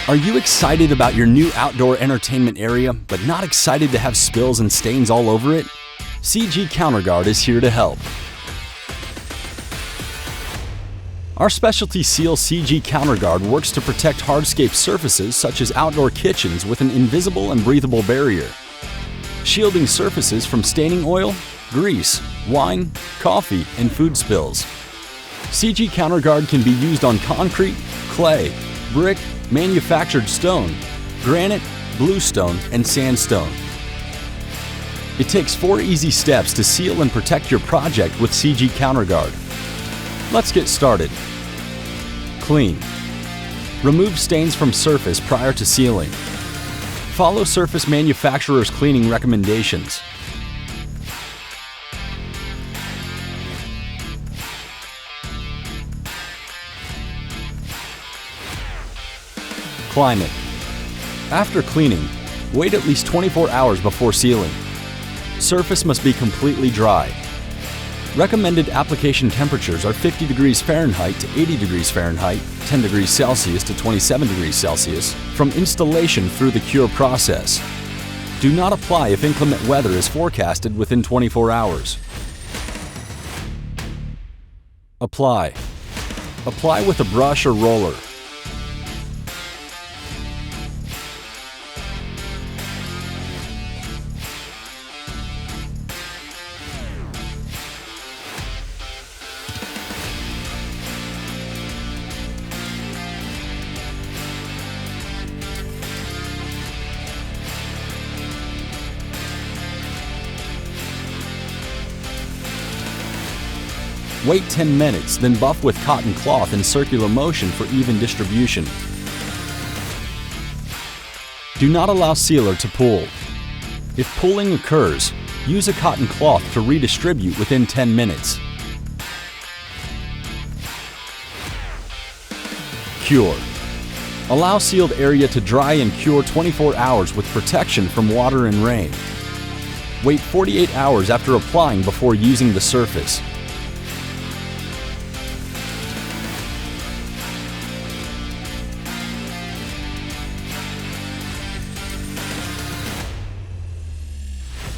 Are you excited about your new outdoor entertainment area, but not excited to have spills and stains all over it? CG CounterGuard is here to help. Our specialty seal CG CounterGuard works to protect hardscape surfaces such as outdoor kitchens with an invisible and breathable barrier, shielding surfaces from staining oil, grease, wine, coffee, and food spills. CG CounterGuard can be used on concrete, clay, brick, manufactured stone, granite, bluestone, and sandstone. It takes 4 easy steps to seal and protect your project with CG CounterGuard. Let's get started. Clean. Remove stains from surface prior to sealing. Follow surface manufacturer's cleaning recommendations. Climate. After cleaning, wait at least 24 hours before sealing. Surface must be completely dry. Recommended application temperatures are 50 degrees Fahrenheit to 80 degrees Fahrenheit, 10 degrees Celsius to 27 degrees Celsius, from installation through the cure process. Do not apply if inclement weather is forecasted within 24 hours. Apply. Apply with a brush or roller. Wait 10 minutes, then buff with cotton cloth in circular motion for even distribution. Do not allow sealer to pool. If pooling occurs, use a cotton cloth to redistribute within 10 minutes. Cure. Allow sealed area to dry and cure 24 hours with protection from water and rain. Wait 48 hours after applying before using the surface.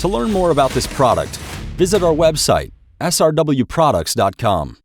To learn more about this product, visit our website, srwproducts.com.